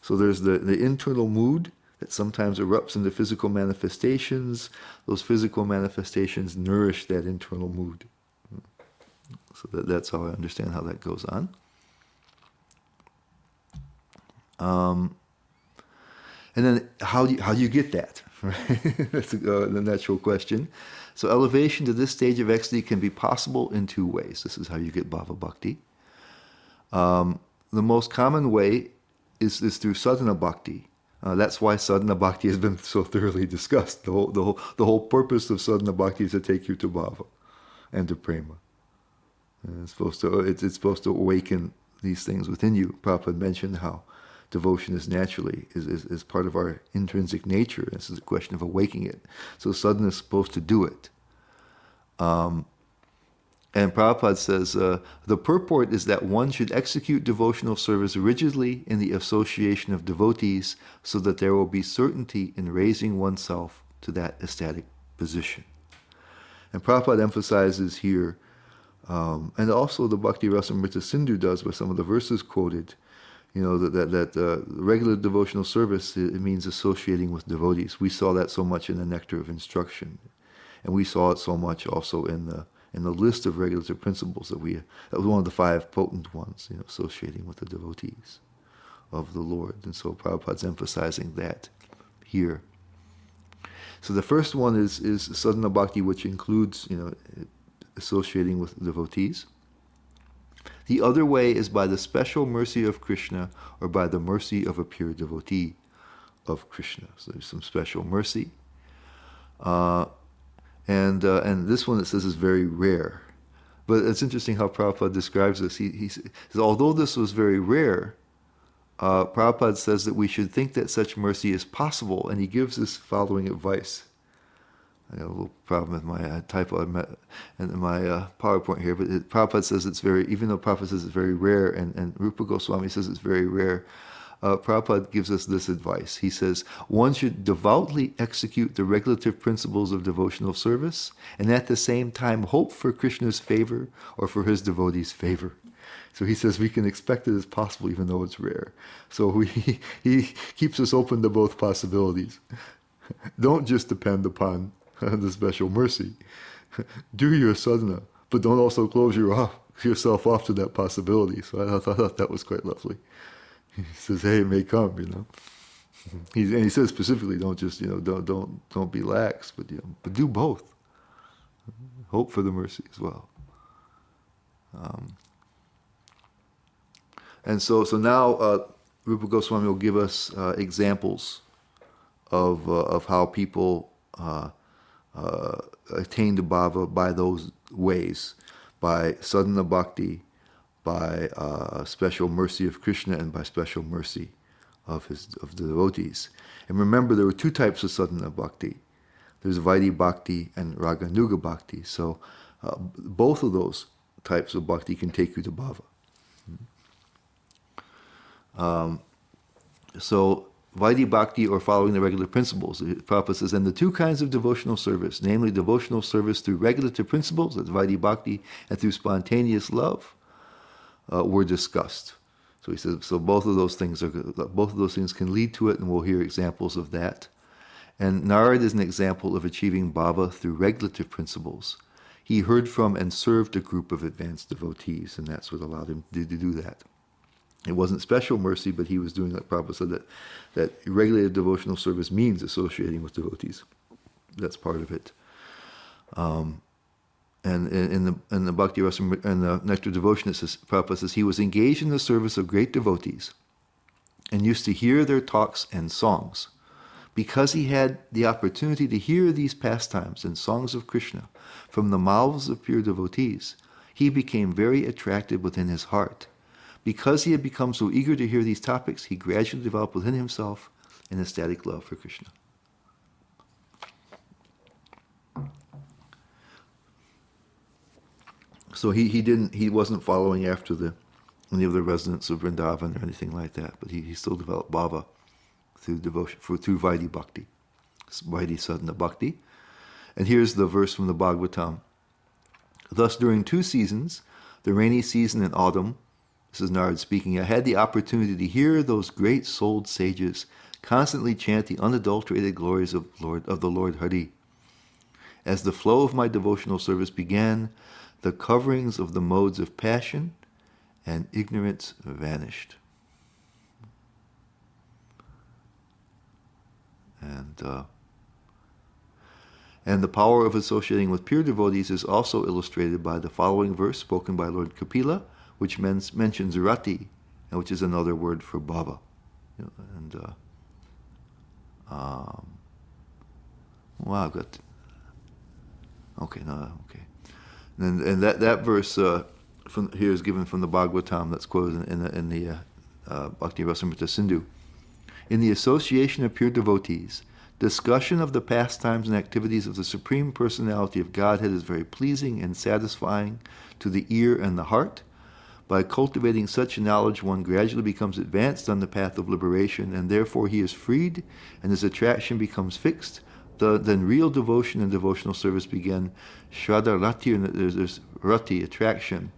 So there's the internal mood that sometimes erupts into physical manifestations. Those physical manifestations nourish that internal mood. So that's how I understand how that goes on. And then how do you get that? Right? That's the natural question. So elevation to this stage of ecstasy can be possible in two ways. This is how you get bhava bhakti. The most common way is through sadhana bhakti. That's why sadhana bhakti has been so thoroughly discussed. The whole purpose of sadhana bhakti is to take you to bhava and to prema. And it's supposed to awaken these things within you. Prabhupada mentioned how devotion is naturally is part of our intrinsic nature. This is a question of awakening it. So sadhana is supposed to do it. And Prabhupada says, the purport is that one should execute devotional service rigidly in the association of devotees, so that there will be certainty in raising oneself to that ecstatic position. And Prabhupada emphasizes here, and also the Bhakti Rasamrita Sindhu does with some of the verses quoted, that regular devotional service, it means associating with devotees. We saw that so much in the Nectar of Instruction, and we saw it so much also in the list of regulative principles that was one of the 5 potent ones, associating with the devotees of the Lord. And so Prabhupada's emphasizing that here. So the first one is sadhana bhakti, which includes associating with devotees. The other way is by the special mercy of Krishna, or by the mercy of a pure devotee of Krishna. So there's some special mercy. And this one, it says, is very rare. But it's interesting how Prabhupada describes this. He says, although this was very rare, Prabhupada says that we should think that such mercy is possible, and he gives this following advice. I got a little problem with my typo in my PowerPoint here, but Prabhupada says it's very, even though Prabhupada says it's very rare, and Rupa Goswami says it's very rare, Prabhupada gives us this advice. He says, one should devoutly execute the regulative principles of devotional service, and at the same time hope for Krishna's favor or for his devotees' favor. So he says we can expect it as possible even though it's rare. So he keeps us open to both possibilities. Don't just depend upon the special mercy. Do your sadhana, but don't also close yourself off to that possibility. So I thought that was quite lovely. He says, "Hey, it may come," He says specifically, don't just don't be lax, but but do both. Hope for the mercy as well. And so now Rupa Goswami will give us examples of how people attain to bhava by those ways, by sadhana bhakti, by special mercy of Krishna, and by special mercy of the devotees. And remember, there were 2 types of sadhana bhakti. There's Vaidhi bhakti and Raganuga bhakti. So both of those types of bhakti can take you to bhava. So Vaidhi bhakti, or following the regular principles, the Prabhupada says, and the 2 kinds of devotional service, namely devotional service through regulative principles, that's Vaidhi bhakti, and through spontaneous love, were discussed. So he says, so both of those things can lead to it, and we'll hear examples of that. And Narad is an example of achieving bhava through regulative principles. He heard from and served a group of advanced devotees, and that's what allowed him to do that. It wasn't special mercy, but he was doing, like Prabhupada said, that regulated devotional service means associating with devotees. That's part of it. And in the Bhakti Rasa and the Nectar Devotion, it says, Prabhupada says, he was engaged in the service of great devotees and used to hear their talks and songs. Because he had the opportunity to hear these pastimes and songs of Krishna from the mouths of pure devotees, he became very attracted within his heart. Because he had become so eager to hear these topics, he gradually developed within himself an ecstatic love for Krishna. So he wasn't following after any of the residents of Vrindavan or anything like that, but he still developed bhava through devotion, through Vaidhi Bhakti, Vaidhi Sadhana Bhakti. And here's the verse from the Bhagavatam. Thus, during 2 seasons, the rainy season and autumn, this is Narad speaking, I had the opportunity to hear those great-souled sages constantly chant the unadulterated glories of the Lord Hari. As the flow of my devotional service began, the coverings of the modes of passion and ignorance vanished. And the power of associating with pure devotees is also illustrated by the following verse spoken by Lord Kapila, which mentions rati, and which is another word for bhava. Wow, I've got. Okay. And that verse from here is given from the Bhagavatam, that's quoted in the Bhakti Rasamrita Sindhu. In the association of pure devotees, discussion of the pastimes and activities of the Supreme Personality of Godhead is very pleasing and satisfying to the ear and the heart. By cultivating such knowledge, one gradually becomes advanced on the path of liberation, and therefore he is freed, and his attraction becomes fixed. Then real devotion and devotional service begin. Shraddha Rati, and there's Rati, attraction.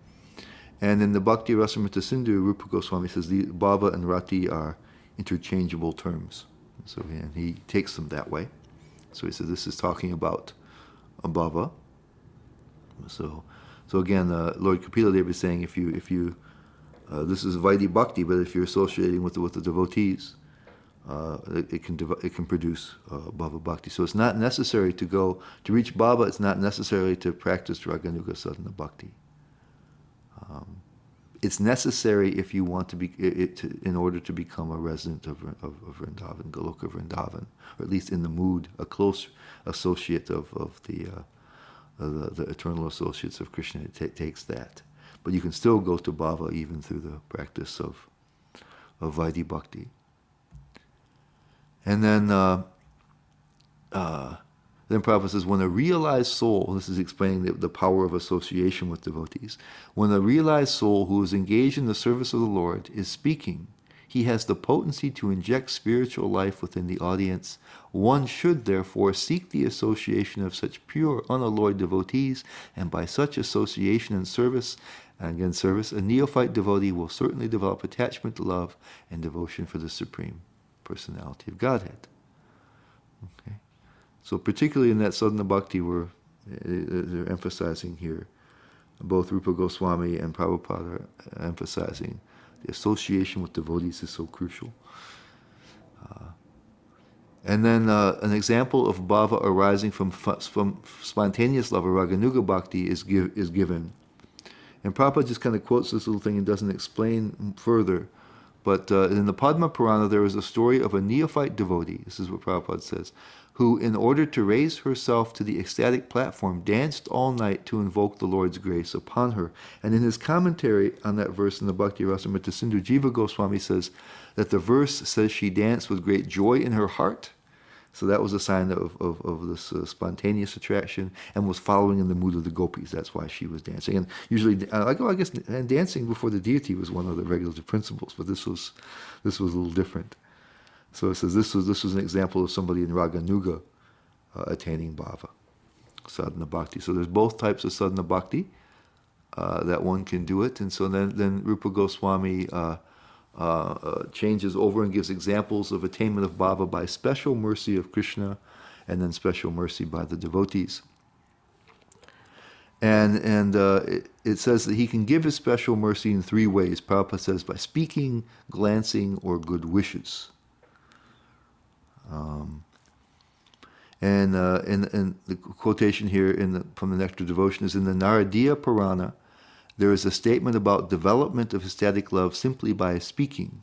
And in the Bhakti Rasamrita Sindhu, Rupa Goswami says the bhava and Rati are interchangeable terms. So and he takes them that way. So he says this is talking about a bhava. So again, Lord Kapila Dev is saying if you this is Vaidhi Bhakti, but if you're associating with the devotees, it can produce bhava bhakti. So it's not necessary to reach bhava. It's not necessarily to practice Raganuga Sadhana Bhakti. It's necessary if you want to be in order to become a resident of Vrindavan, Goloka Vrindavan, or at least in the mood, a close associate of the eternal associates of Krishna. It takes that, but you can still go to bhava even through the practice of Vaidhi Bhakti. And then Prabhupada says, when a realized soul, this is explaining the power of association with devotees, when a realized soul who is engaged in the service of the Lord is speaking, he has the potency to inject spiritual life within the audience. One should therefore seek the association of such pure, unalloyed devotees, and by such association and service, a neophyte devotee will certainly develop attachment to love and devotion for the Supreme Personality of Godhead. Okay. So particularly in that Sadhana Bhakti they're emphasizing here, both Rupa Goswami and Prabhupada are emphasizing the association with devotees is so crucial. And then an example of bhava arising from spontaneous love, or Raganuga Bhakti, is given. And Prabhupada just kind of quotes this little thing and doesn't explain further. But in the Padma Purana, there is a story of a neophyte devotee, this is what Prabhupada says, who, in order to raise herself to the ecstatic platform, danced all night to invoke the Lord's grace upon her. And in his commentary on that verse in the Bhakti Rasamrita Sindhu, Jiva Goswami says that the verse says she danced with great joy in her heart. So that was a sign of this spontaneous attraction, and was following in the mood of the gopis. That's why she was dancing. And usually, I guess dancing before the deity was one of the regulative principles, but this was a little different. So it says this was an example of somebody in Raganuga attaining bhava, sadhana bhakti. So there's both types of sadhana bhakti that one can do it. And so then Rupa Goswami changes over and gives examples of attainment of bhava by special mercy of Krishna, and then special mercy by the devotees. And it says that he can give his special mercy in three ways. Prabhupada says by speaking, glancing, or good wishes. And the quotation here from the Nectar Devotion is in the Naradiya Purana. There is a statement about development of ecstatic love simply by speaking.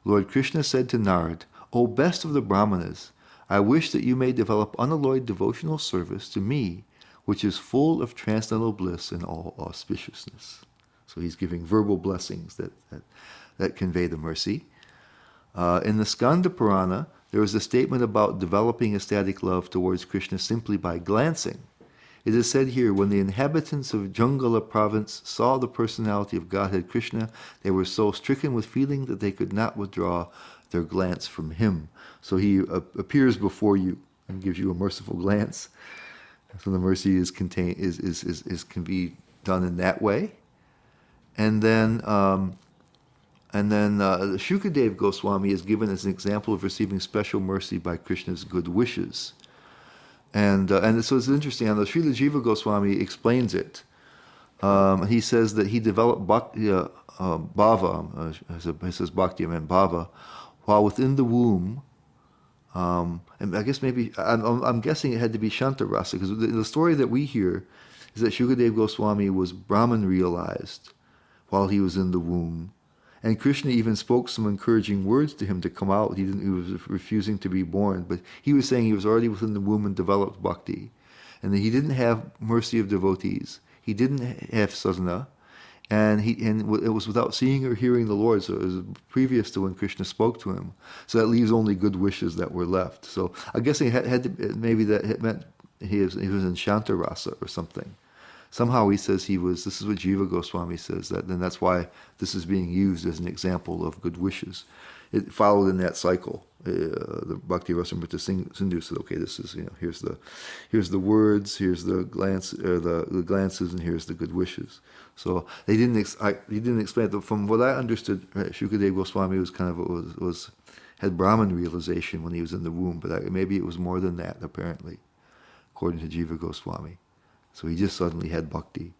Lord Krishna said to Narad, "O best of the Brahmanas, I wish that you may develop unalloyed devotional service to me, which is full of transcendental bliss and all auspiciousness." So he's giving verbal blessings that convey the mercy. In the Skanda Purana, there is a statement about developing ecstatic love towards Krishna simply by glancing. It is said here, when the inhabitants of Jungala province saw the personality of Godhead Krishna, they were so stricken with feeling that they could not withdraw their glance from him. So he appears before you and gives you a merciful glance. So the mercy can be done in that way. And then Shukadev Goswami is given as an example of receiving special mercy by Krishna's good wishes. And so it's interesting. And the Srila Jiva Goswami explains it. He says that he developed bhava, he says bhakti, I meant bhava, while within the womb. And I guess I'm guessing it had to be Shanta Rasa, because the story that we hear is that Shukadev Goswami was Brahman realized while he was in the womb. And Krishna even spoke some encouraging words to him to come out. He was refusing to be born, but he was saying he was already within the womb and developed bhakti. And that he didn't have mercy of devotees. He didn't have sadhana. And it was without seeing or hearing the Lord. So it was previous to when Krishna spoke to him. So that leaves only good wishes that were left. So I guess maybe that it meant he was in Shanta Rasa or something. Somehow he says this is what Jiva Goswami says, then that's why this is being used as an example of good wishes. It followed in that cycle. The Bhakti Rasamrita Sindhu said, okay, this is, here's the words, here's the glances, and here's the good wishes. So he didn't explain it. From what I understood, Shukadev Goswami had Brahman realization when he was in the womb, but maybe it was more than that, apparently, according to Jiva Goswami. So he just suddenly had bhakti,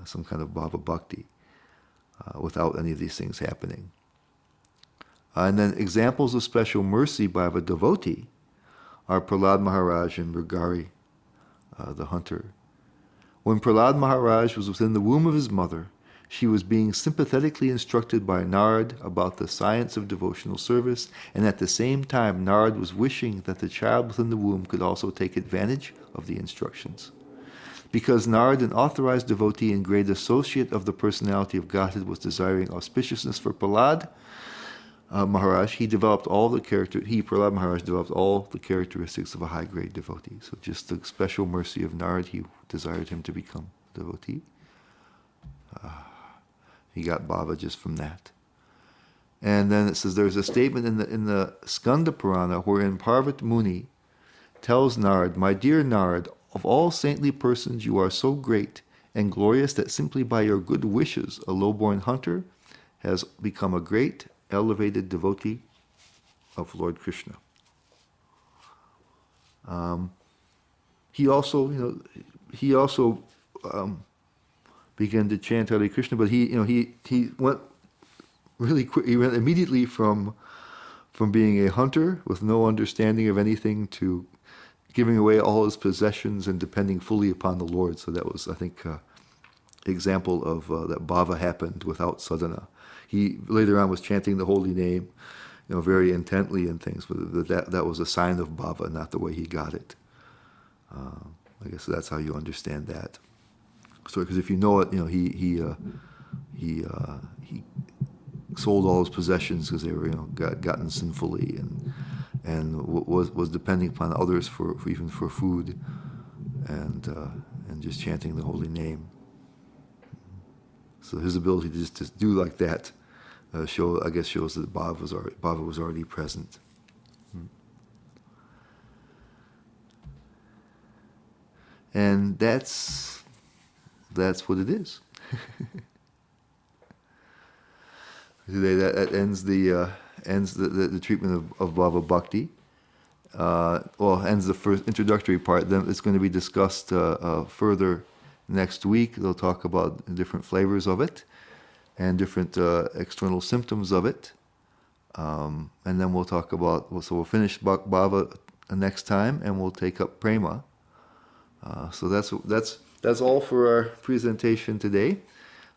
some kind of bhava bhakti, without any of these things happening. And then examples of special mercy by a devotee are Prahlad Maharaj and Mrigari, the hunter. When Prahlad Maharaj was within the womb of his mother, she was being sympathetically instructed by Narad about the science of devotional service, and at the same time Narad was wishing that the child within the womb could also take advantage of the instructions. Because Narad, an authorized devotee and great associate of the personality of Godhead, was desiring auspiciousness for Prahlad Maharaj, Prahlad Maharaj developed all the characteristics of a high-grade devotee. So just the special mercy of Narad, he desired him to become a devotee. He got bhava just from that. And then it says there's a statement in the Skanda Purana wherein Parvat Muni tells Narad, "My dear Narad, of all saintly persons you are so great and glorious that simply by your good wishes a low-born hunter has become a great, elevated devotee of Lord Krishna." He also began to chant Hare Krishna, but he went really quick. He went immediately from being a hunter with no understanding of anything to giving away all his possessions and depending fully upon the Lord. So that was, I think, example of that bhava happened without sadhana. He later on was chanting the holy name, very intently and things, but that was a sign of bhava, not the way he got it. I guess that's how you understand that. So, because if you know it, he sold all his possessions because they were gotten sinfully and was depending upon others for even for food, and just chanting the holy name. So his ability to just do like that shows that bhava was already present. And that's what it is. Today that ends the treatment of bhava bhakti. Ends the first introductory part. Then it's going to be discussed further Next week, they'll talk about different flavors of it and different external symptoms of it. And then we'll talk about, so we'll finish Bhava next time, and we'll take up Prema. So that's all for our presentation today.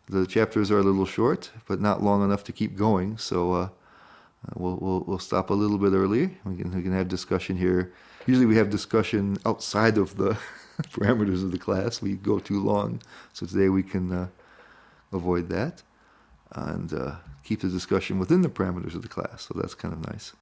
The chapters are a little short, but not long enough to keep going. So we'll stop a little bit early. We can have discussion here. Usually we have discussion outside of the parameters of the class. We go too long. So today we can avoid that and keep the discussion within the parameters of the class. So that's kind of nice.